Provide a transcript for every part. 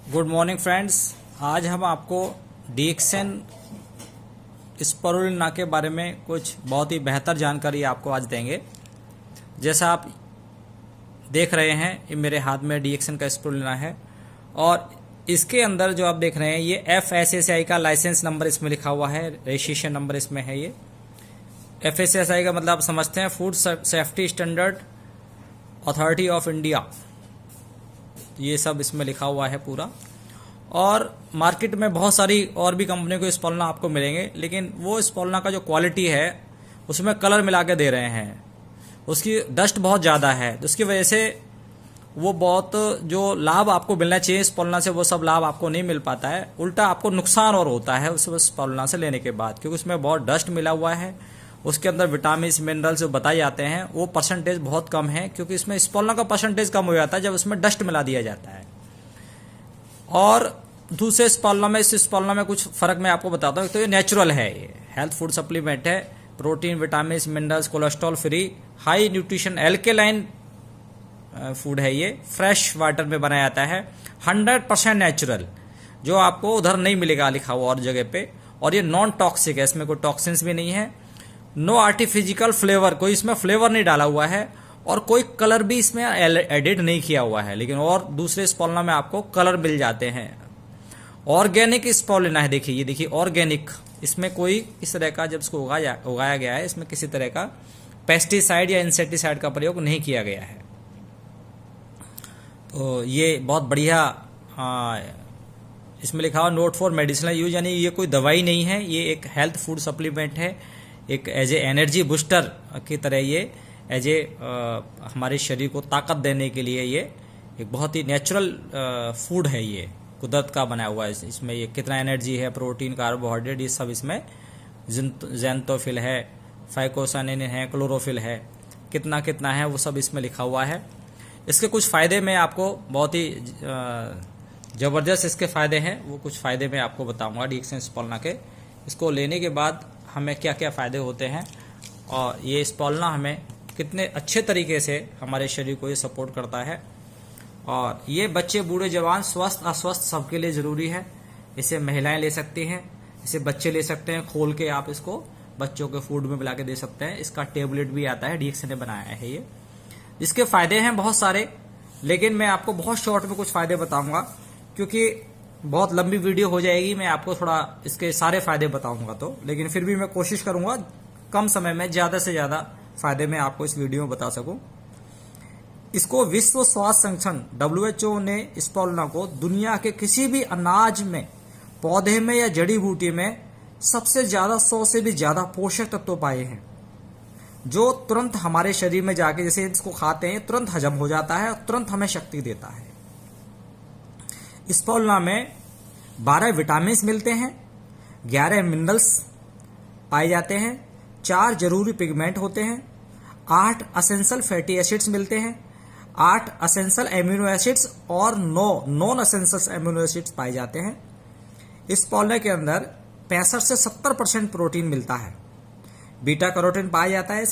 Good morning friends. आज हम आपको डीएक्सन स्पारुलिना के बारे में कुछ बहुत ही बेहतर जानकारी आपको आज देंगे। जैसा आप देख रहे हैं, ये मेरे हाथ में डीएक्सन का स्पारुलिना है और इसके अंदर जो आप देख रहे हैं ये FSSAI का लाइसेंस नंबर इसमें लिखा हुआ है, रजिस्ट्रेशन नंबर इसमें है। ये FSSAI का मतलब आप समझते हैं, food safety standard authority of India, ये सब इसमें लिखा हुआ है पूरा। और मार्केट में बहुत सारी और भी कंपनियों के स्पारुलिना आपको मिलेंगे, लेकिन वो स्पारुलिना का जो क्वालिटी है उसमें कलर मिला के दे रहे हैं, उसकी डस्ट बहुत ज़्यादा है, तो उसकी वजह से वो बहुत जो लाभ आपको मिलना चाहिए स्पारुलिना से वो सब लाभ आपको नहीं मिल पाता है। उल्टा आपको नुकसान और होता है उस स्पारुलिना से लेने के बाद, क्योंकि उसमें बहुत डस्ट मिला हुआ है। उसके अंदर विटामिन मिनरल्स जो बताए जाते हैं वो परसेंटेज बहुत कम है, क्योंकि इसमें स्पारुलिना का परसेंटेज कम हो जाता है जब उसमें डस्ट मिला दिया जाता है। और दूसरे स्पारुलिना में, इस स्पारुलिना में कुछ फर्क मैं आपको बताता हूँ। तो ये नेचुरल है, ये हेल्थ फूड सप्लीमेंट है, protein, vitamin, minerals, cholesterol free, high nutrition, alkaline food है। ये फ्रेश वाटर में बनाया जाता है, 100% नेचुरल, जो आपको उधर नहीं मिलेगा लिखा हुआ और जगह पे। और ये नॉन टॉक्सिक है, इसमें कोई टॉक्सिन्स भी नहीं है। नो आर्टिफिशियल फ्लेवर, कोई इसमें फ्लेवर नहीं डाला हुआ है और कोई कलर भी इसमें एडिट नहीं किया हुआ है। लेकिन और दूसरे स्पारुलिना में आपको कलर मिल जाते हैं। ऑर्गेनिक स्पारुलिना है, देखिए, ये देखिए ऑर्गेनिक, इसमें कोई इस तरह का, जब इसको उगाया गया है, इसमें किसी तरह का पेस्टिसाइड या इंसेक्टिसाइड का प्रयोग नहीं किया गया है। तो ये बहुत बढ़िया, इसमें लिखा हुआ नोट फॉर मेडिसिनल यूज, यानी ये कोई दवाई नहीं है, ये एक हेल्थ फूड सप्लीमेंट है, एक एज ए एनर्जी बूस्टर की तरह। ये एज ए हमारे शरीर को ताकत देने के लिए ये एक बहुत ही नेचुरल फूड है, ये कुदरत का बनाया हुआ है। इसमें ये कितना एनर्जी है, प्रोटीन, कार्बोहाइड्रेट, ये सब इसमें ज़ैंथोफिल है, फाइकोसानिन है, क्लोरोफिल है, कितना कितना है वो सब इसमें लिखा हुआ है। इसके कुछ फ़ायदे मैं आपको, बहुत ही ज़बरदस्त इसके फ़ायदे हैं, वो कुछ फ़ायदे मैं आपको बताऊंगा डीएक्सन स्पारुलिना के। इसको लेने के बाद हमें क्या क्या फ़ायदे होते हैं और ये स्पारुलिना हमें कितने अच्छे तरीके से हमारे शरीर को ये सपोर्ट करता है। और ये बच्चे, बूढ़े, जवान, स्वस्थ, अस्वस्थ सबके लिए ज़रूरी है। इसे महिलाएं ले सकती हैं, इसे बच्चे ले सकते हैं, खोल के आप इसको बच्चों के फूड में मिला के दे सकते हैं। इसका टेबलेट भी आता है, डीएक्सन ने बनाया है ये। इसके फ़ायदे हैं बहुत सारे, लेकिन मैं आपको बहुत शॉर्ट में कुछ फ़ायदे बताऊंगा, क्योंकि बहुत लंबी वीडियो हो जाएगी। मैं आपको थोड़ा इसके सारे फ़ायदे बताऊंगा तो, लेकिन फिर भी मैं कोशिश करूंगा कम समय में ज़्यादा से ज़्यादा फ़ायदे मैं आपको इस वीडियो में बता सकूं। इसको विश्व स्वास्थ्य संगठन WHO ने स्पारुलिना को दुनिया के किसी भी अनाज में, पौधे में या जड़ी बूटी में सबसे ज़्यादा 100 से भी ज़्यादा पोषक तत्व पाए हैं, जो तुरंत हमारे शरीर में जाके, जैसे इसको खाते हैं तुरंत हजम हो जाता है और तुरंत हमें शक्ति देता है। स्पारुलिना में 12 विटामिन मिलते हैं, 11 मिनरल्स पाए जाते हैं, 4 जरूरी पिगमेंट होते हैं, 8 असेंशियल फैटी एसिड्स मिलते हैं, 8 असेंशियल एमिनो एसिड्स और 9 नॉन असेंशियल एमिनो एसिड्स पाए जाते हैं। स्पारुलिना के अंदर 65 से 70% प्रोटीन मिलता है, बीटा कैरोटीन पाया जाता है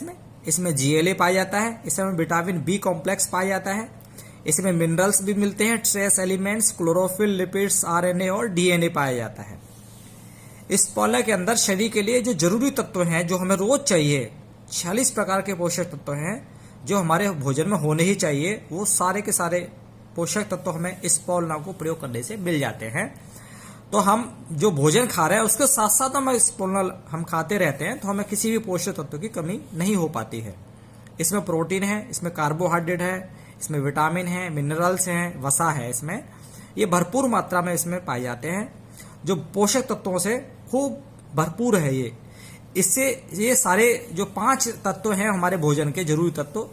इसमें GLA पाया जाता है, इसमें विटामिन B कॉम्प्लेक्स पाया जाता है, इसमें मिनरल्स भी मिलते हैं, trace elements, chlorophyll, lipids, RNA और DNA पाया जाता है। स्पारुलिना के अंदर शरीर के लिए जो जरूरी तत्व हैं, जो हमें रोज चाहिए, 46 प्रकार के पोषक तत्व हैं जो हमारे भोजन में होने ही चाहिए, वो सारे के सारे पोषक तत्व हमें स्पारुलिना को प्रयोग करने से मिल जाते हैं। तो हम जो भोजन खा रहे हैं उसके साथ साथ हम स्पारुलिना हम खाते रहते हैं, तो हमें किसी भी पोषक तत्व की कमी नहीं हो पाती है। इसमें प्रोटीन है, इसमें कार्बोहाइड्रेट है, इसमें विटामिन है, मिनरल्स हैं, वसा है, इसमें ये भरपूर मात्रा में इसमें पाए जाते हैं, जो पोषक तत्वों से खूब भरपूर है। ये इससे ये सारे जो 5 तत्व हैं हमारे भोजन के जरूरी तत्व,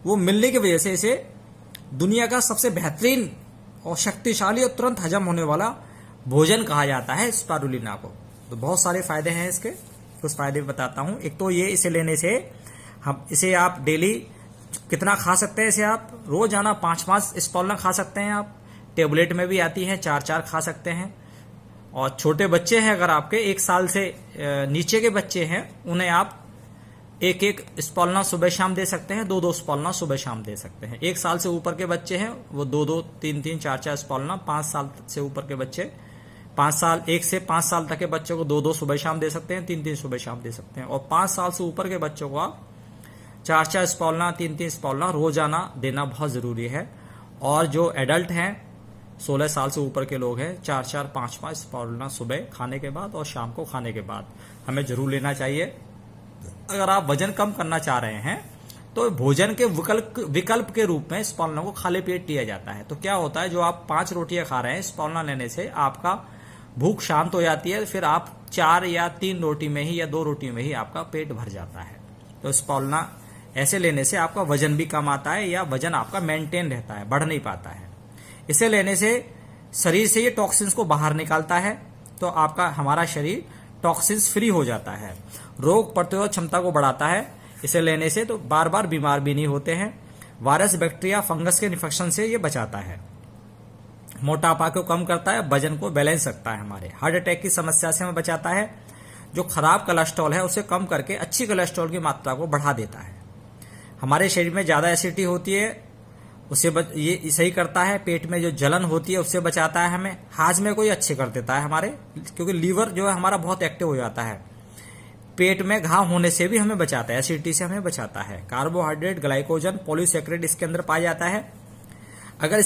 वो मिलने की वजह से इसे दुनिया का सबसे बेहतरीन और शक्तिशाली और तुरंत हजम होने वाला भोजन कहा जाता है स्पारुलिना को। तो बहुत सारे फायदे हैं इसके, कुछ फायदे बताता हूँ। एक तो ये, इसे लेने से हम इसे आप डेली कितना खा सकते हैं, इसे आप रोजाना 5-5 स्पारुलिना खा सकते हैं आप। टेबलेट में भी आती है, 4-4 खा सकते हैं। और छोटे बच्चे हैं, अगर आपके 1 साल से नीचे के बच्चे हैं, उन्हें आप एक एक स्पॉलना सुबह शाम दे सकते हैं, दो दो स्पॉलना सुबह शाम दे सकते हैं। 1 साल से ऊपर के बच्चे हैं वो 2-2, 3-3, 4-4 स्पॉलना। 5 साल से ऊपर के बच्चे 1 से 5 साल तक के बच्चों को 2-2 सुबह शाम दे सकते हैं, 3-3 सुबह शाम दे सकते हैं। और 5 साल से ऊपर के बच्चों को 4-4 स्पॉलना, 3-3 स्पॉलना रोजाना देना बहुत जरूरी है। और जो एडल्ट हैं 16 साल से ऊपर के लोग हैं 4-4, 5-5 स्पॉलना सुबह खाने के बाद और शाम को खाने के बाद हमें जरूर लेना चाहिए। अगर आप वजन कम करना चाह रहे हैं तो भोजन के विकल्प के रूप में स्पॉलना को खाली पेट लिया जाता है। तो क्या होता है, जो आप 5 रोटियां खा रहे हैं स्पॉलना लेने से आपका भूख शांत हो जाती है, फिर आप 4 या 3 रोटी में ही या 2 रोटी में ही आपका पेट भर जाता है। तो स्पॉलना ऐसे लेने से आपका वजन भी कम आता है या वजन आपका मेंटेन रहता है, बढ़ नहीं पाता है। इसे लेने से शरीर से ये टॉक्सिन्स को बाहर निकालता है, तो आपका हमारा शरीर टॉक्सिन्स फ्री हो जाता है, रोग प्रतिरोध क्षमता को बढ़ाता है। इसे लेने से तो बार बार बीमार भी नहीं होते हैं। वायरस, बैक्टीरिया, फंगस के इन्फेक्शन से ये बचाता है। मोटापा को कम करता है, वजन को बैलेंस रखता है। हमारे हार्ट अटैक की समस्या से हमें बचाता है। जो खराब कोलेस्ट्रॉल है उसे कम करके अच्छी कोलेस्ट्रॉल की मात्रा को बढ़ा देता है। हमारे शरीर में ज्यादा एसिडिटी होती है उसे ये सही करता है। पेट में जो जलन होती है उससे बचाता है हमें। हाजमे को ये अच्छे कर देता है हमारे, क्योंकि लीवर जो है हमारा बहुत एक्टिव हो जाता है। पेट में घाव होने से भी हमें बचाता है, एसिडिटी से हमें बचाता है। कार्बोहाइड्रेट, ग्लाइकोजन, पॉलीसैकेराइड इसके अंदर पाया जाता है। अगर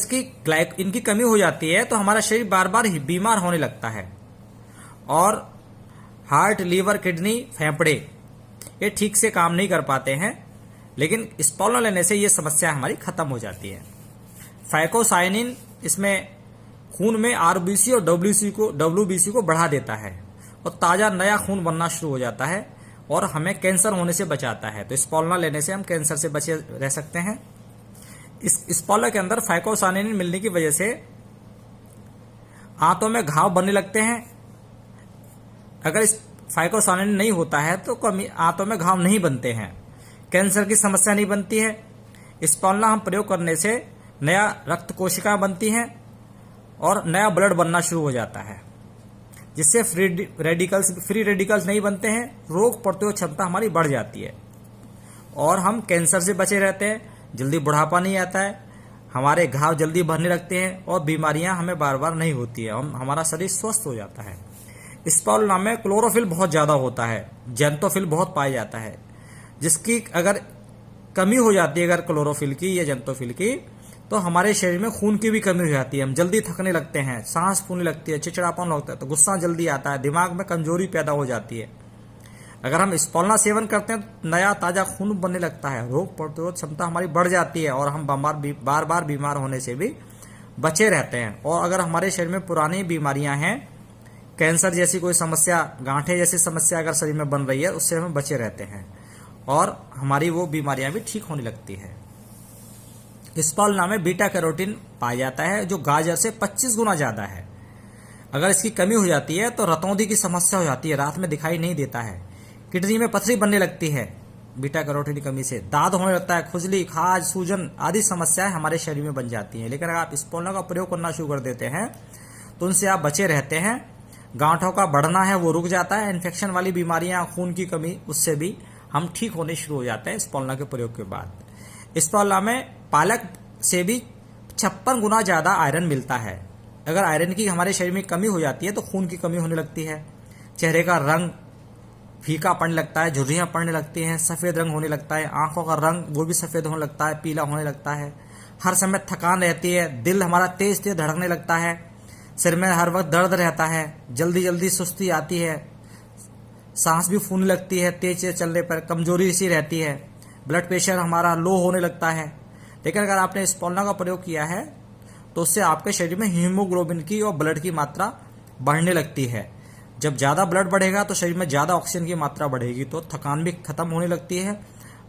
इनकी कमी हो जाती है तो हमारा शरीर बार बार बीमार होने लगता है और हार्ट, लीवर, किडनी, फेफड़े ये ठीक से काम नहीं कर पाते हैं। लेकिन स्पॉलना लेने से ये समस्या हमारी खत्म हो जाती है। फाइकोसाइनिन इसमें खून में आरबीसी और डब्ल्यूबीसी को बढ़ा देता है और ताजा नया खून बनना शुरू हो जाता है और हमें कैंसर होने से बचाता है। तो स्पॉलना लेने से हम कैंसर से बचे रह सकते हैं। इस स्पॉलना के अंदर फाइकोसाइनिन मिलने की वजह से आंतों में घाव बनने लगते हैं। अगर इस फाइकोसाइनिन नहीं होता है तो आंतों में घाव नहीं बनते हैं, कैंसर की समस्या नहीं बनती है। स्पॉलना हम प्रयोग करने से नया रक्त कोशिका बनती हैं और नया ब्लड बनना शुरू हो जाता है, जिससे फ्री रेडिकल्स नहीं बनते हैं। रोग प्रतिरोध क्षमता हमारी बढ़ जाती है और हम कैंसर से बचे रहते हैं। जल्दी बुढ़ापा नहीं आता है, हमारे घाव जल्दी भरने लगते हैं और बीमारियां हमें बार बार नहीं होती है। हमारा शरीर स्वस्थ हो जाता है। स्पॉलना में क्लोरोफिल बहुत ज्यादा होता है, जेंतोफिल बहुत पाया जाता है, जिसकी अगर कमी हो जाती है अगर क्लोरोफिल की या जेंतोफिल की, तो हमारे शरीर में खून की भी कमी हो जाती है। हम जल्दी थकने लगते हैं, सांस फूलने लगती है, चिड़चिड़ापन लगता है, तो गुस्सा जल्दी आता है, दिमाग में कमजोरी पैदा हो जाती है। अगर हम स्पॉलना सेवन करते हैं तो नया ताजा खून बनने लगता है, रोग प्रतिरोध क्षमता हमारी बढ़ जाती है और हम बार बार बीमार होने से भी बचे रहते हैं। और अगर हमारे शरीर में पुरानी बीमारियां हैं, कैंसर जैसी कोई समस्या, गांठे जैसी समस्या अगर शरीर में बन रही है, उससे हम बचे रहते हैं और हमारी वो बीमारियां भी ठीक होने लगती है। स्पॉलना में बीटा कैरोटीन पाया जाता है जो गाजर से 25 गुना ज्यादा है। अगर इसकी कमी हो जाती है तो रतौंधी की समस्या हो जाती है, रात में दिखाई नहीं देता है, किडनी में पथरी बनने लगती है। बीटा कैरोटीन की कमी से दाद होने लगता है, खुजली, खाज, सूजन आदि समस्याएं हमारे शरीर में बन जाती हैं। लेकिन अगर आप स्पॉलना का प्रयोग करना शुरू कर देते हैं तो उनसे आप बचे रहते हैं। गांठों का बढ़ना है वो रुक जाता है, इन्फेक्शन वाली बीमारियां, खून की कमी, उससे भी हम ठीक होने शुरू हो जाते हैं स्पॉलना के प्रयोग के बाद। स्पॉलना में पालक से भी 56 गुना ज्यादा आयरन मिलता है। अगर आयरन की हमारे शरीर में कमी हो जाती है तो खून की कमी होने लगती है, चेहरे का रंग फीका पड़ने लगता है, झुर्रियां पड़ने लगती हैं, सफेद रंग होने लगता है, आंखों का रंग वो भी सफेद होने लगता है, पीला होने लगता है, हर समय थकान रहती है, दिल हमारा तेज तेज धड़कने लगता है, सिर में हर वक्त दर्द रहता है, जल्दी जल्दी सुस्ती आती है, सांस भी फूलने लगती है, तेज चलने पर कमजोरी सी रहती है, ब्लड प्रेशर हमारा लो होने लगता है। लेकिन अगर आपने स्पॉलना का प्रयोग किया है तो उससे आपके शरीर में हीमोग्लोबिन की और ब्लड की मात्रा बढ़ने लगती है। जब ज्यादा ब्लड बढ़ेगा तो शरीर में ज्यादा ऑक्सीजन की मात्रा बढ़ेगी, तो थकान भी खत्म होने लगती है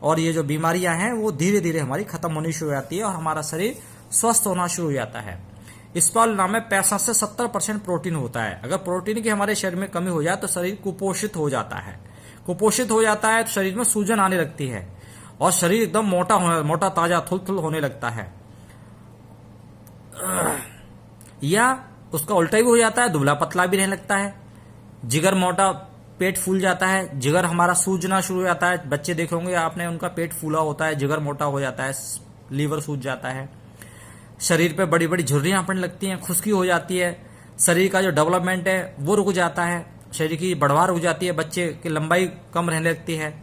और ये जो बीमारियां हैं वो धीरे धीरे हमारी खत्म होनी शुरू हो जाती है और हमारा शरीर स्वस्थ होना शुरू हो जाता है। स्पॉलना में 65 से 70% प्रोटीन होता है। अगर प्रोटीन की हमारे शरीर में कमी हो जाए तो शरीर कुपोषित हो जाता है। कुपोषित हो जाता है तो शरीर में सूजन आने लगती है और शरीर एकदम मोटा ताजा थुल होने लगता है, या उसका उल्टा भी हो जाता है, दुबला पतला भी रहने लगता है, जिगर मोटा पेट फूल जाता है, जिगर हमारा सूजना शुरू हो जाता है। बच्चे देखे होंगे आपने, उनका पेट फूला होता है, जिगर मोटा हो जाता है, लीवर सूज जाता है, शरीर पे बड़ी बड़ी झुर्रियां पड़ने लगती हैं, खुश्की हो जाती है, शरीर का जो डेवलपमेंट है वो रुक जाता है, शरीर की बढ़वार रुक जाती है, बच्चे की लंबाई कम रहने लगती है,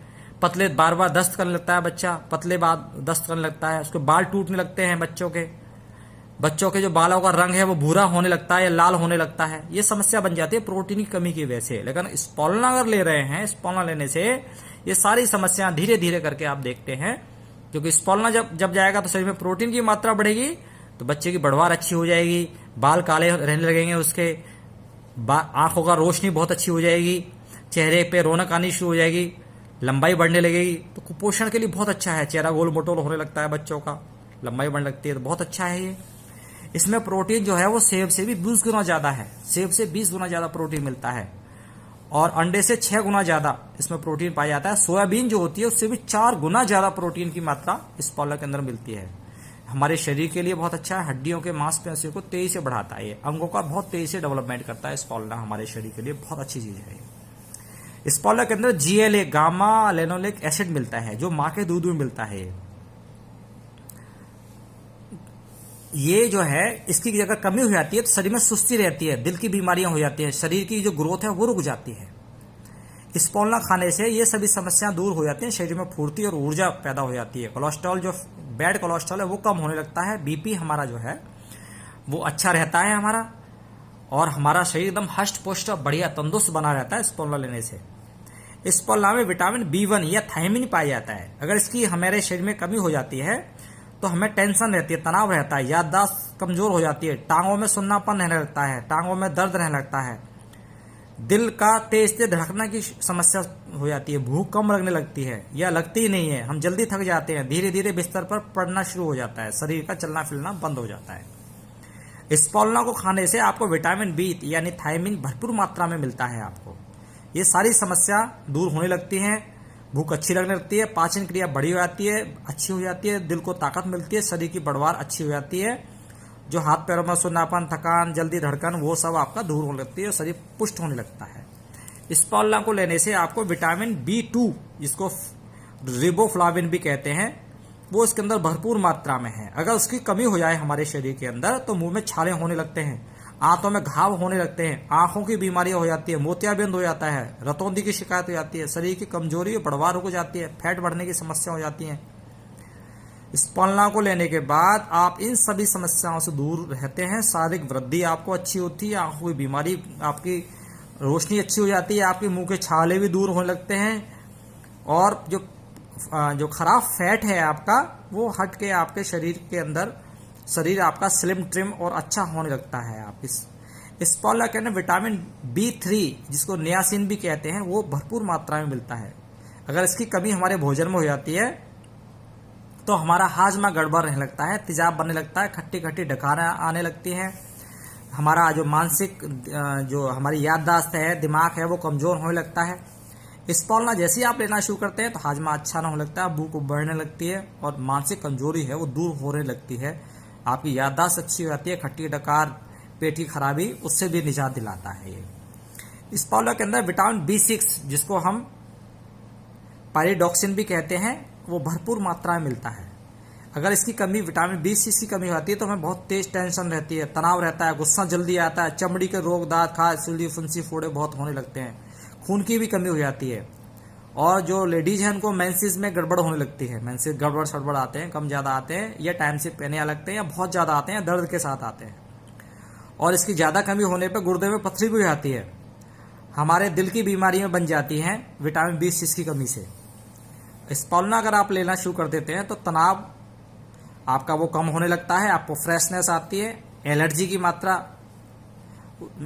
पतले बार बार दस्त करने लगता है, बच्चा पतले बाद दस्त करने लगता है, उसके बाल टूटने लगते हैं, बच्चों के जो बालों का रंग है वो भूरा होने लगता है या लाल होने लगता है। ये समस्या बन जाती है प्रोटीन की कमी की वजह से। लेकिन स्पोलना अगर ले रहे हैं, स्पोलना लेने से ये सारी समस्याएं धीरे धीरे करके आप देखते हैं, क्योंकि स्पोलना जब जाएगा तो शरीर में प्रोटीन की मात्रा बढ़ेगी, तो बच्चे की बढ़वार अच्छी हो जाएगी, बाल काले रहने लगेंगे, उसके आंखों का रोशनी बहुत अच्छी हो जाएगी, चेहरे पे रौनक आनी शुरू हो जाएगी, लंबाई बढ़ने लगेगी। तो कुपोषण के लिए बहुत अच्छा है। चेहरा गोल मोटोल होने लगता है बच्चों का, लंबाई बढ़ने लगती है, तो बहुत अच्छा है ये। इसमें प्रोटीन जो है वो सेब से भी 20 गुना ज्यादा है, सेब से 20 गुना ज्यादा प्रोटीन मिलता है, और अंडे से 6 गुना ज्यादा इसमें प्रोटीन पाया जाता है। सोयाबीन जो होती है उससे भी 4 गुना ज्यादा प्रोटीन की मात्रा इस पालक के अंदर मिलती है। हमारे शरीर के लिए बहुत अच्छा है, हड्डियों के मांसपेशियों को तेजी से बढ़ाता है, ये अंगों का बहुत तेजी से डेवलपमेंट करता है। स्पोलना हमारे शरीर के लिए बहुत अच्छी चीज है। स्पोलना के अंदर GLA गामा लेनोलिक एसिड मिलता है, जो माँ के दूध में मिलता है। ये जो है, इसकी अगर कमी हो जाती है तो शरीर में सुस्ती रहती है, दिल की बीमारियां हो जाती हैं, शरीर की जो ग्रोथ है वो रुक जाती है। स्पोलना खाने से ये सभी समस्याएं दूर हो जाती हैं, शरीर में फुर्ती और ऊर्जा पैदा हो जाती है, कोलेस्ट्रॉल जो बैड कोलेस्ट्रॉल है वो कम होने लगता है, BP हमारा जो है वो अच्छा रहता है हमारा, और हमारा शरीर एकदम हष्ट पुष्ट बढ़िया तंदुरुस्त बना रहता है स्पोलना लेने से। स्पोलना में विटामिन B1 या थायमिन पाया जाता है। अगर इसकी हमारे शरीर में कमी हो जाती है तो हमें टेंशन रहती है, तनाव रहता है, याददाश्त कमजोर हो जाती है, टांगों में सुन्नापन रहने लगता है, टांगों में दर्द रहने लगता है, दिल का तेज तेज धड़कने की समस्या हो जाती है, भूख कम लगने लगती है या लगती ही नहीं है, हम जल्दी थक जाते हैं, धीरे धीरे बिस्तर पर पड़ना शुरू हो जाता है, शरीर का चलना फिरना बंद हो जाता है। स्पोलना को खाने से आपको विटामिन B यानी थायमिन भरपूर मात्रा में मिलता है आपको। ये सारी समस्या दूर होने लगती है, भूख अच्छी लगने लगती है, पाचन क्रिया बड़ी हो जाती है, अच्छी हो जाती है, दिल को ताकत मिलती है, शरीर की बढ़वार अच्छी हो जाती है, जो हाथ पैरों में सुन्नापन, थकान, जल्दी धड़कन, वो सब आपका दूर होने लगती है, शरीर पुष्ट होने लगता है। स्पोलना को लेने से आपको विटामिन B2, जिसको रिबोफ्लाविन भी कहते हैं, वो इसके अंदर भरपूर मात्रा में है। अगर उसकी कमी हो जाए हमारे शरीर के अंदर तो मुंह में छाले होने लगते हैं, आंतों में घाव होने लगते हैं, आंखों की बीमारियां हो जाती है, मोतियाबिंद हो जाता है, रतौंधी की शिकायत हो जाती है, शरीर की कमजोरी और बढ़वार हो जाती है, फैट बढ़ने की समस्या हो जाती है। स्पोलना को लेने के बाद आप इन सभी समस्याओं से दूर रहते हैं, शारीरिक वृद्धि आपको अच्छी होती है, आंखों की बीमारी, आपकी रोशनी अच्छी हो जाती है, आपके मुंह के छाले भी दूर होने लगते हैं, और जो खराब फैट है आपका वो हट के आपके शरीर के अंदर शरीर आपका स्लिम ट्रिम और अच्छा होने लगता है। आप इस स्पोलना के अंदर विटामिन B3, जिसको नियासिन भी कहते हैं, वो भरपूर मात्रा में मिलता है। अगर इसकी कमी हमारे भोजन में हो जाती है तो हमारा हाजमा गड़बड़ रहने लगता है, तेजाब बनने लगता है, खट्टी खट्टी डकारें आने लगती हैं, हमारा जो मानसिक जो हमारी याददाश्त है, दिमाग है, वो कमजोर होने लगता है। स्पोलना जैसे ही आप लेना शुरू करते हैं तो हाजमा अच्छा ना होने लगता है, भूख बढ़ने लगती है, और मानसिक कमजोरी है वो दूर होने लगती है, आपकी याददाश्त अच्छी हो जाती है, खट्टी डकार, पेट की खराबी, उससे भी निजात दिलाता है ये। स्पोलना के अंदर विटामिन B6, जिसको हम पायरिडॉक्सिन भी कहते हैं, वो भरपूर मात्रा में मिलता है। अगर इसकी कमी विटामिन B6 की कमी होती है तो हमें बहुत तेज टेंशन रहती है, तनाव रहता है, गुस्सा जल्दी आता है, चमड़ी के रोग, दांत, खाज, सीढ़ी, फुंसी, फोड़े बहुत होने लगते हैं, खून की भी कमी हो जाती है, और जो लेडीज हैं उनको मेंसेस में गड़बड़ होने लगती है, मेंसेस गड़बड़ सड़बड़ आते हैं, कम ज्यादा आते हैं, या टाइम से पहने लगते हैं, या बहुत ज्यादा आते हैं, दर्द के साथ आते हैं, और इसकी ज्यादा कमी होने पर गुर्दे में पथरी भी हो जाती है, हमारे दिल की बीमारियां बन जाती हैं विटामिन B6 की कमी से। स्पोलना अगर आप लेना शुरू कर देते हैं तो तनाव आपका वो कम होने लगता है, आपको फ्रेशनेस आती है,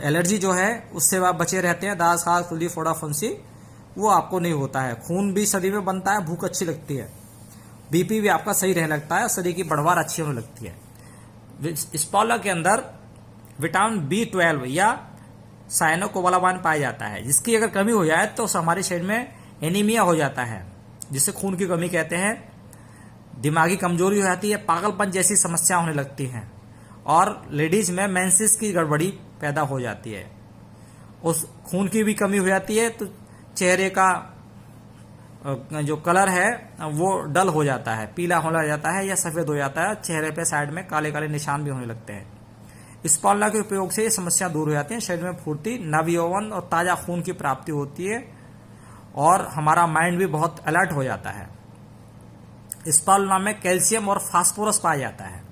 एलर्जी जो है उससे आप बचे रहते हैं, दांत, खाज, खुजली, फोड़ा, फुंसी वो आपको नहीं होता है, खून भी शरीर में बनता है, भूख अच्छी लगती है, BP भी आपका सही रहने लगता है, शरीर की बढ़वार अच्छी होने लगती है। स्पोलना के अंदर विटामिन B12 या साइनोकोबालामाइन पाया जाता है, जिसकी अगर कमी हो जाए तो हमारे शरीर में एनीमिया हो जाता है, जिसे खून की कमी कहते हैं, दिमागी कमजोरी हो जाती है, पागलपन जैसी समस्या होने लगती हैं, और लेडीज में मेंसेस की गड़बड़ी पैदा हो जाती है, उस खून की भी कमी हो जाती है, तो चेहरे का जो कलर है वो डल हो जाता है, पीला होने जाता है या सफेद हो जाता है, चेहरे पे साइड में काले काले निशान भी होने लगते हैं। स्पॉलना के उपयोग से ये समस्या दूर हो जाती है, शरीर में फुर्ती, नवयौवन और ताजा खून की प्राप्ति होती है और हमारा माइंड भी बहुत अलर्ट हो जाता है। स्पॉलना में कैल्शियम और फास्फोरस पाया जाता है,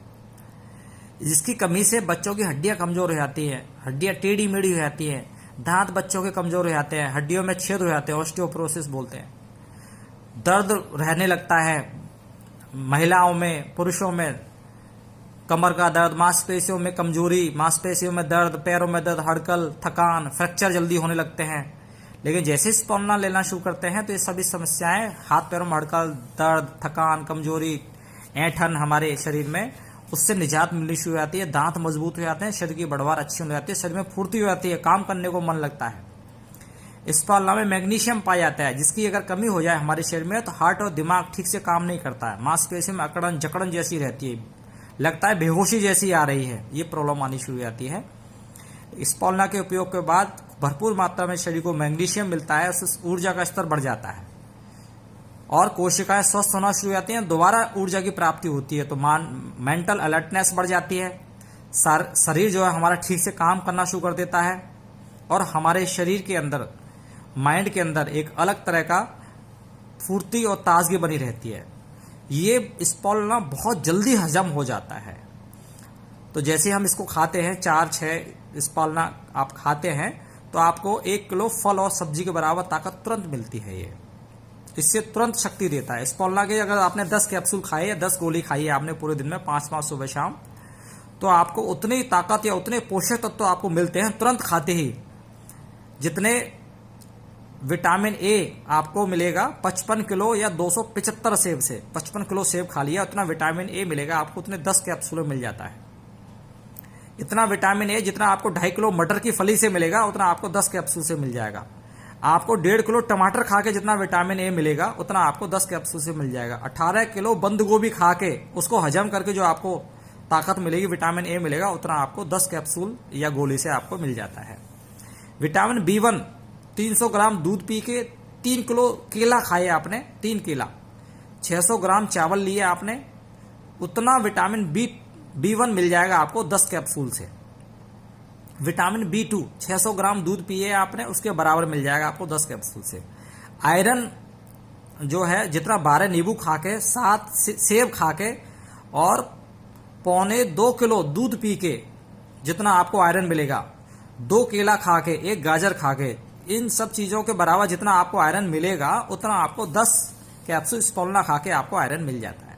जिसकी कमी से बच्चों की हड्डियां कमजोर हो जाती है, हड्डियां टेढ़ी मेढ़ी हो जाती है, दांत बच्चों के कमजोर हो जाते हैं, हड्डियों में छेद हो जाते हैं, ऑस्टियोपोरोसिस बोलते हैं, दर्द रहने लगता है महिलाओं में, पुरुषों में, कमर का दर्द, मांसपेशियों में कमजोरी, मांसपेशियों में दर्द, पैरों में दर्द, हड़कल, थकान, फ्रैक्चर जल्दी होने लगते हैं। लेकिन जैसे स्पॉलना लेना शुरू करते हैं तो ये सभी समस्याएं, हाथ पैरों में हड़कल, दर्द, थकान, कमजोरी, ऐंठन हमारे शरीर में, उससे निजात मिलनी शुरू हो जाती है, दांत मजबूत हो जाते हैं, शरीर की बढ़वार अच्छी हो जाती है, शरीर में फुर्ती हो जाती है, काम करने को मन लगता है। स्पॉलना में मैग्नीशियम पाया जाता है, जिसकी अगर कमी हो जाए हमारे शरीर में तो हार्ट और दिमाग ठीक से काम नहीं करता है, मांसपेशियों में अकड़न जकड़न जैसी रहती है, लगता है बेहोशी जैसी आ रही है, ये प्रॉब्लम आनी शुरू हो जाती है। स्पॉलना के उपयोग के बाद भरपूर मात्रा में शरीर को मैग्नीशियम मिलता है, उससे ऊर्जा का स्तर बढ़ जाता है और कोशिकाएं स्वस्थ होना शुरू हो जाती हैं, दोबारा ऊर्जा की प्राप्ति होती है, तो मेंटल अलर्टनेस बढ़ जाती है, शरीर जो है हमारा ठीक से काम करना शुरू कर देता है और हमारे शरीर के अंदर, माइंड के अंदर एक अलग तरह का फुर्ती और ताजगी बनी रहती है। ये स्पॉलना बहुत जल्दी हजम हो जाता है, तो जैसे हम इसको खाते हैं, 4-6 स्पॉलना आप खाते हैं तो आपको 1 किलो फल और सब्जी के बराबर ताकत तुरंत मिलती है। ये इससे तुरंत शक्ति देता है। स्पॉलना के अगर आपने 10 कैप्सूल खाए या 10 गोली खाई है आपने पूरे दिन में, 5 सुबह शाम, तो आपको उतनी ताकत या उतने पोषक तत्व तो आपको मिलते हैं तुरंत खाते ही, जितने विटामिन ए आपको मिलेगा 55 किलो या 275 सेब से। 55 किलो सेब खा लिया, उतना विटामिन ए मिलेगा आपको, उतने 10 कैप्सूल मिल जाता है। इतना विटामिन ए जितना आपको 2.5 किलो मटर की फली से मिलेगा उतना आपको 10 कैप्सूल से मिल जाएगा। आपको 1.5 किलो टमाटर खा के जितना विटामिन ए मिलेगा उतना आपको 10 कैप्सूल से मिल जाएगा। 18 किलो बंद गोभी खा के उसको हजम करके जो आपको ताकत मिलेगी, विटामिन ए मिलेगा, उतना आपको 10 कैप्सूल या गोली से आपको मिल जाता है। विटामिन B1 300 ग्राम दूध पी के, 3 किलो केला खाए आपने, 3 केला, 600 ग्राम चावल लिए आपने, उतना विटामिन B1 मिल जाएगा आपको 10 कैप्सूल से। विटामिन B2 600 ग्राम दूध पिए आपने, उसके बराबर मिल जाएगा आपको 10 कैप्सूल से। आयरन जो है जितना 12 नींबू खा के, 7 सेब खा के और 1.25 किलो दूध पी के जितना आपको आयरन मिलेगा, 2 केला खा के, 1 गाजर खा के, इन सब चीजों के बराबर जितना आपको आयरन मिलेगा उतना आपको 10 कैप्सूल स्पॉलना खा के आपको आयरन मिल जाता है।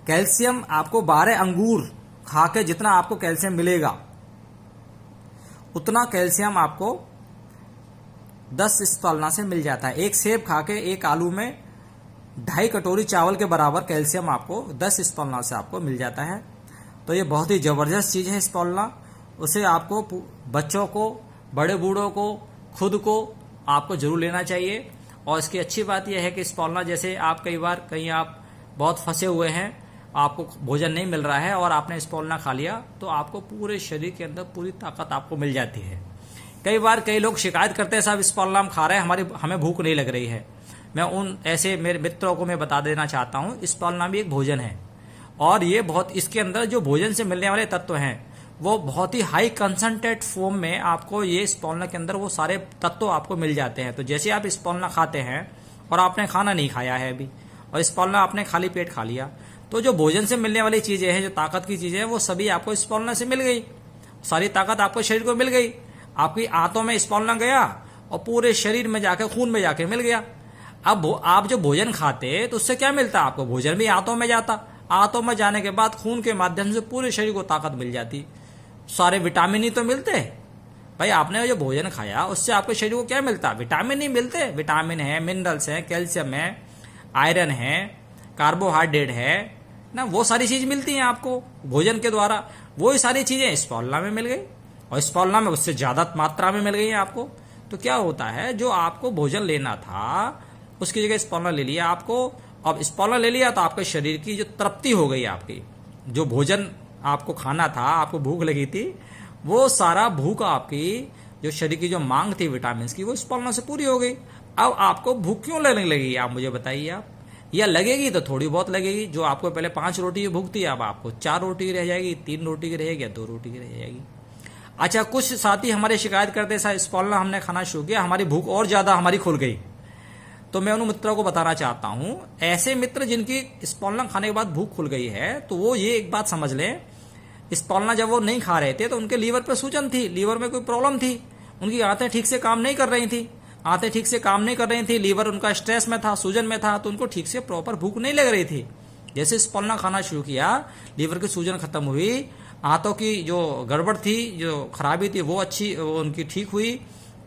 कैल्शियम आपको 12 अंगूर खा के जितना आपको कैल्शियम मिलेगा उतना कैल्शियम आपको 10 स्पॉलना से मिल जाता है। 1 सेब खा के, 1 आलू में 2.5 कटोरी चावल के बराबर कैल्शियम आपको 10 स्पॉलना से आपको मिल जाता है। तो ये बहुत ही जबरदस्त चीज है स्पॉलना। उसे आपको, बच्चों को, बड़े बूढ़ों को, खुद को आपको जरूर लेना चाहिए। और इसकी अच्छी बात यह है कि स्पॉलना, जैसे आप कई बार कहीं आप बहुत फंसे हुए हैं, आपको भोजन नहीं मिल रहा है और आपने स्पॉलना खा लिया, तो आपको पूरे शरीर के अंदर पूरी ताकत आपको मिल जाती है। कई बार कई लोग शिकायत करते हैं, साहब स्पॉलना हम खा रहे हैं, हमें भूख नहीं लग रही है। मैं उन ऐसे मेरे मित्रों को मैं बता देना चाहता हूँ, स्पॉलना भी एक भोजन है और ये बहुत, इसके अंदर जो भोजन से मिलने वाले तत्व हैं वो बहुत ही हाई कंसंट्रेट फॉर्म में आपको ये स्पॉलना के अंदर वो सारे तत्व आपको मिल जाते हैं। तो जैसे आप स्पॉलना खाते हैं और आपने खाना नहीं खाया है अभी और स्पॉलना आपने खाली पेट खा लिया, तो जो भोजन से मिलने वाली चीजें हैं, जो ताकत की चीजें हैं, वो सभी आपको स्पॉलना से मिल गई। सारी ताकत आपको शरीर को मिल गई, आपकी आंतों में स्पॉलना गया और पूरे शरीर में जाकर, खून में जाकर मिल गया। अब आप जो भोजन खाते तो उससे क्या मिलता? आपको भोजन भी आंतों में जाता, आंतों में जाने के बाद खून के माध्यम से पूरे शरीर को ताकत मिल जाती, सारे विटामिन ही तो मिलते। भाई आपने जो भोजन खाया उससे आपके शरीर को क्या मिलता? विटामिन ही मिलते। विटामिन है, मिनरल्स है, कैल्शियम है, आयरन है, कार्बोहाइड्रेट है ना, वो सारी चीज मिलती हैं आपको भोजन के द्वारा। वो सारी चीजें स्पॉलना में मिल गई और स्पॉलना में उससे ज्यादा मात्रा में मिल गई है आपको। तो क्या होता है, जो आपको भोजन लेना था उसकी जगह स्पॉलना ले लिया आपको। अब स्पॉलना ले लिया तो आपके शरीर की जो तृप्ति हो गई, आपकी जो भोजन आपको खाना था, आपको भूख लगी थी, वो सारा भूख आपकी जो शरीर की जो मांग थी विटामिन की वो स्पॉलना से पूरी हो गई। अब आपको भूख क्यों लगने लगी, आप मुझे बताइए आप। या लगेगी तो थोड़ी बहुत लगेगी, जो आपको पहले 5 रोटी की भूख थी अब आपको 4 रोटी की रह जाएगी, 3 रोटी की रहेगी या 2 रोटी की रह जाएगी। अच्छा, कुछ साथी हमारे शिकायत करते हैं स्पॉलना हमने खाना शुरू किया, हमारी भूख और ज्यादा हमारी खुल गई। तो मैं उन मित्रों को बताना चाहता हूं, ऐसे मित्र जिनकी स्पॉलना खाने के बाद भूख खुल गई है, तो वो ये एक बात समझ लें, स्पॉलना जब वो नहीं खा रहे थे तो उनके लीवर पे सूजन थी, लीवर में कोई प्रॉब्लम थी, उनकी आंतें ठीक से काम नहीं कर रही थी, आंतें ठीक से काम नहीं कर रही थी, लीवर उनका स्ट्रेस में था, सूजन में था, तो उनको ठीक से प्रॉपर भूख नहीं लग रही थी। जैसे स्पॉलना खाना शुरू किया, लीवर की सूजन खत्म हुई, आंतों की जो गड़बड़ थी, जो खराबी थी वो उनकी ठीक हुई,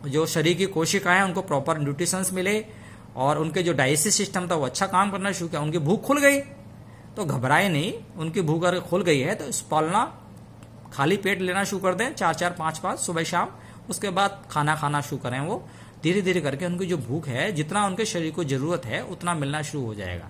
जो शरीर की कोशिकाएं उनको प्रॉपर न्यूट्रिशंस मिले और उनके जो डाइजेस्टिव सिस्टम था वो अच्छा काम करना शुरू किया, उनकी भूख खुल गई। तो घबराए नहीं, उनकी भूख अगर खुल गई है तो स्पॉलना खाली पेट लेना शुरू कर दें, 4-4 5-5 सुबह शाम, उसके बाद खाना खाना शुरू करें। वो धीरे धीरे करके उनकी जो भूख है, जितना उनके शरीर को जरूरत है उतना मिलना शुरू हो जाएगा।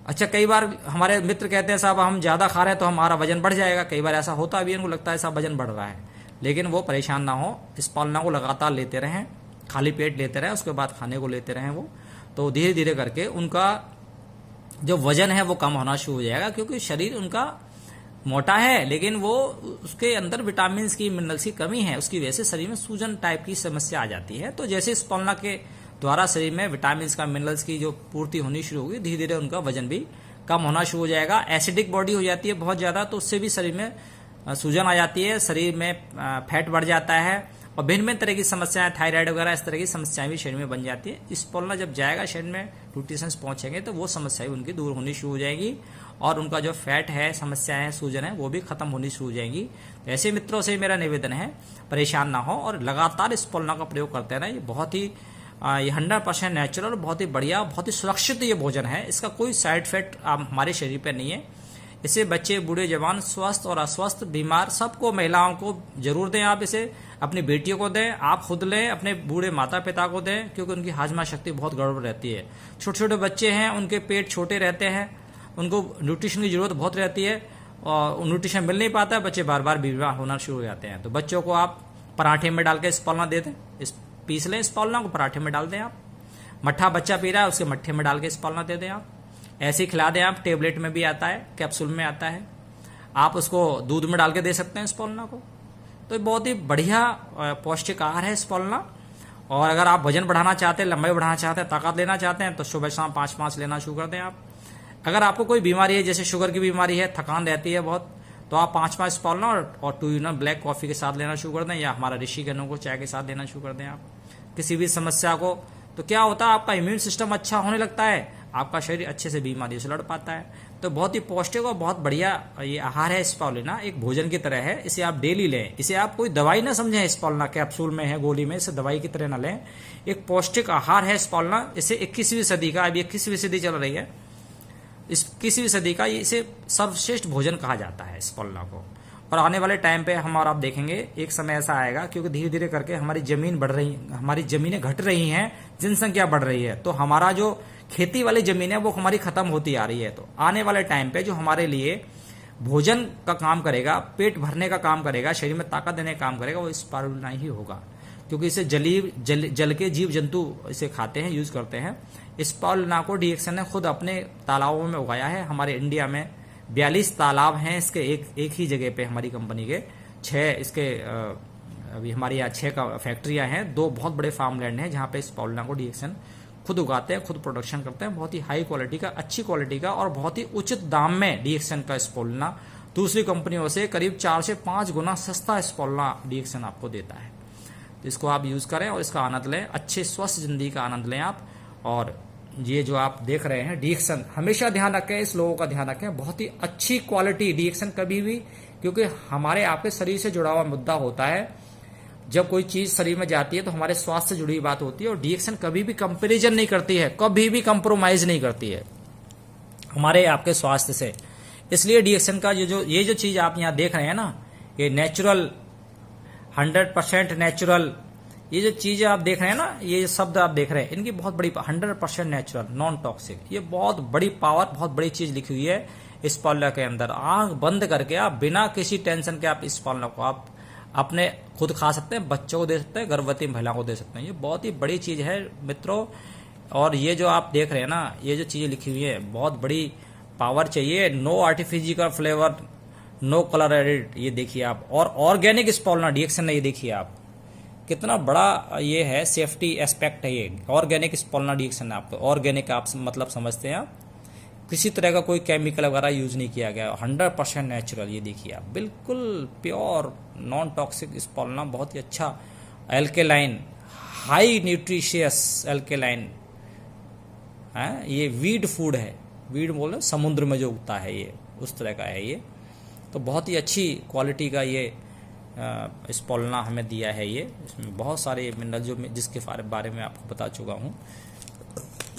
अच्छा, कई बार हमारे मित्र कहते हैं साहब हम ज्यादा खा रहे हैं तो हमारा वजन बढ़ जाएगा, कई बार ऐसा होता भी, उनको लगता है साहब वजन बढ़ रहा है, लेकिन वो परेशान ना हो, स्पॉलना को लगातार लेते रहें, खाली पेट लेते रहें, उसके बाद खाने को लेते रहें वो, तो धीरे धीरे करके उनका जो वजन है वो कम होना शुरू हो जाएगा, क्योंकि शरीर उनका मोटा है लेकिन वो उसके अंदर विटामिन की, मिनरल्स की कमी है, उसकी वजह से शरीर में सूजन टाइप की समस्या आ जाती है। तो जैसे स्पॉलना के द्वारा शरीर में विटामिन का, मिनरल्स की जो पूर्ति होनी शुरू होगी, धीरे धीरे उनका वजन भी कम होना शुरू हो जाएगा। एसिडिक बॉडी हो जाती है बहुत ज्यादा, तो उससे भी शरीर में सूजन आ जाती है, शरीर में फैट बढ़ जाता है और भिन्न भिन्न तरह की समस्याएं, थायराइड वगैरह इस तरह की समस्याएं भी शरीर में बन जाती है। स्पॉलना जब जाएगा शरीर में, न्यूट्रिशंस पहुंचेंगे तो वो समस्याएं उनकी दूर होनी शुरू हो जाएगी और उनका जो फैट है, समस्याएं हैं, सूजन है, वो भी खत्म होनी शुरू हो जाएंगी। तो ऐसे मित्रों से मेरा निवेदन है, परेशान ना हो और लगातार स्पॉलना का प्रयोग करते रहें। ये बहुत ही 100% नेचुरल, बहुत ही बढ़िया, बहुत ही सुरक्षित ये भोजन है, इसका कोई साइड इफेक्ट हमारे शरीर पर नहीं है। इसे बच्चे, बूढ़े, जवान, स्वस्थ और अस्वस्थ, बीमार, सबको, महिलाओं को जरूर दें। आप इसे अपनी बेटियों को दें, आप खुद लें, अपने बूढ़े माता पिता को दें, क्योंकि उनकी हाजमा शक्ति बहुत गड़बड़ रहती है। छोटे छोटे बच्चे हैं, उनके पेट छोटे रहते हैं, उनको न्यूट्रिशन की जरूरत बहुत रहती है और न्यूट्रिशन मिल नहीं पाता है, बच्चे बार बार बीमार होना शुरू हो जाते हैं। तो बच्चों को आप पराठे में डाल के स्पॉलना दे दें, पीस लें स्पॉलना को, पराठे में डाल दें आप। मट्ठा बच्चा पी रहा है, उसके मट्ठे में डाल के स्पॉलना दे दें आप, ऐसे ही खिला दें आप। टेबलेट में भी आता है, कैप्सूल में आता है, आप उसको दूध में डाल के दे सकते हैं स्पॉलना को। तो बहुत ही बढ़िया पौष्टिक आहार है स्पॉलना। और अगर आप वजन बढ़ाना चाहते हैं, लंबाई बढ़ाना चाहते हैं, ताकत लेना चाहते हैं, तो सुबह शाम 5-5 लेना शुरू कर दें आप। अगर आपको कोई बीमारी है, जैसे शुगर की बीमारी है, थकान रहती है बहुत, तो आप 5-5 स्पॉलना और 2 इन ब्लैक कॉफी के साथ लेना शुरू कर दें, या हमारा ऋषि गन्नों को चाय के साथ लेना शुरू कर दें आप। किसी भी समस्या को, तो क्या होता है, आपका इम्यून सिस्टम अच्छा होने लगता है, आपका शरीर अच्छे से बीमारी से लड़ पाता है। तो बहुत ही पौष्टिक और बहुत बढ़िया ये आहार है स्पॉलना, एक भोजन की तरह है, इसे आप डेली लें। इसे आप कोई दवाई ना समझें, स्पॉलना कैप्सूल में है, गोली में, इसे दवाई की तरह ना लें। एक पौष्टिक आहार है स्पॉलना। इसे 21वीं सदी का, अभी 21वीं सदी चल रही है, इस 21वीं सदी का इसे सर्वश्रेष्ठ भोजन कहा जाता है स्पॉलना को। और आने वाले टाइम पे हम और आप देखेंगे, एक समय ऐसा आएगा, क्योंकि धीरे धीरे करके हमारी जमीन बढ़ रही, हमारी जमीनें घट रही हैं, जनसंख्या बढ़ रही है, तो हमारा जो खेती वाली जमीन है वो हमारी खत्म होती आ रही है। तो आने वाले टाइम पे जो हमारे लिए भोजन का काम करेगा, पेट भरने का काम करेगा, शरीर में ताकत देने का काम करेगा, वो स्पॉलना ही होगा, क्योंकि इसे जल के जीव जंतु इसे खाते हैं, यूज करते हैं। स्पॉलना को डीएक्सन ने खुद अपने तालाबों में उगाया है। हमारे इंडिया में 42 तालाब हैं इसके, एक ही जगह पे हमारी कंपनी के 6 इसके, अभी हमारे यहाँ 6 का फैक्ट्रियां हैं, 2 बहुत बड़े फार्म लैंड हैं जहाँ पे स्पॉलना को डीएक्सन खुद उगाते हैं, खुद प्रोडक्शन करते हैं, बहुत ही हाई क्वालिटी का, अच्छी क्वालिटी का और बहुत ही उचित दाम में डीएक्सन का स्पॉलना दूसरी कंपनियों से करीब 4 से 5 गुना सस्ता स्पॉलना डीएक्सन आपको देता है। तो इसको आप यूज करें और इसका आनंद लें, अच्छे स्वस्थ जिंदगी का आनंद लें आप। और ये जो आप देख रहे हैं डीएक्सन, हमेशा ध्यान रखें, इस लोगों का ध्यान रखें, बहुत ही अच्छी क्वालिटी डीएक्सन कभी भी, क्योंकि हमारे आपके शरीर से जुड़ा हुआ मुद्दा होता है। जब कोई चीज शरीर में जाती है तो हमारे स्वास्थ्य से जुड़ी हुई बात होती है, और डीएक्सन कभी भी कंपैरिजन नहीं करती है, कभी भी कंप्रोमाइज नहीं करती है हमारे आपके स्वास्थ्य से। इसलिए डीएक्सन का ये जो चीज आप यहाँ देख रहे हैं ना, ये नेचुरल, 100% नेचुरल, ये जो चीजें आप देख रहे हैं ना, ये शब्द आप देख रहे हैं, इनकी बहुत बड़ी 100% नेचुरल, नॉन टॉक्सिक, ये बहुत बड़ी पावर, बहुत बड़ी चीज लिखी हुई है स्पॉलना के अंदर। आंख बंद करके आप बिना किसी टेंशन के आप स्पॉलना को आप अपने खुद खा सकते हैं, बच्चों को दे सकते हैं, गर्भवती महिलाओं को दे सकते हैं। ये बहुत ही बड़ी चीज़ है मित्रों। और ये जो आप देख रहे हैं ना, ये जो चीज़ें लिखी हुई है, बहुत बड़ी पावर चाहिए। No artificial flavour, no colour added, ये देखिए आप। और ऑर्गेनिक स्पोलना डीएक्सन, ये देखिए आप, कितना बड़ा ये है, सेफ्टी एस्पेक्ट है ये। ऑर्गेनिक स्पोलना डीएक्सन है। आपको ऑर्गेनिक आप मतलब समझते हैं आप, किसी तरह का कोई केमिकल वगैरह यूज नहीं किया गया, 100% नेचुरल। ये देखिए आप, बिल्कुल प्योर नॉन टॉक्सिक स्पोलना, बहुत ही अच्छा एल्केलाइन, हाई न्यूट्रिशियस एल्केलाइन है। ये वीड फूड है, वीड बोले समुद्र में जो उगता है, ये उस तरह का है ये। तो बहुत ही अच्छी क्वालिटी का ये स्पोलना हमें दिया है ये। इसमें बहुत सारे मिनरल जो जिसके बारे में आपको बता चुका हूँ,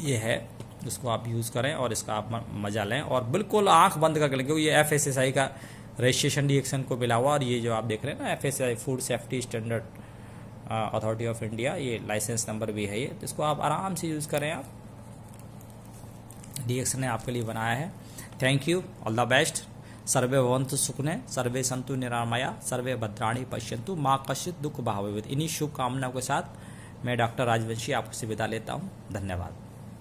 ये है। इसको आप यूज़ करें और इसका आप मजा लें, और बिल्कुल आंख बंद करके लें, क्योंकि ये FSSAI का रजिस्ट्रेशन डीएक्सन को मिला हुआ। और ये जो आप देख रहे हैं ना, FSSAI food safety standard authority of India, ये लाइसेंस नंबर भी है ये। तो इसको आप आराम से यूज़ करें। आप डीएक्सन ने आपके लिए बनाया है। Thank you, all the best. सर्वे भवन्तु सुखिनः, सर्वे सन्तु निरामया, सर्वे भद्राणि पश्यन्तु, माँ कश्चित् दुःख भाग् भवेत्। इन्हीं शुभकामनाओं के साथ मैं डॉक्टर राजवंशी आपसे विदा लेता हूँ। धन्यवाद।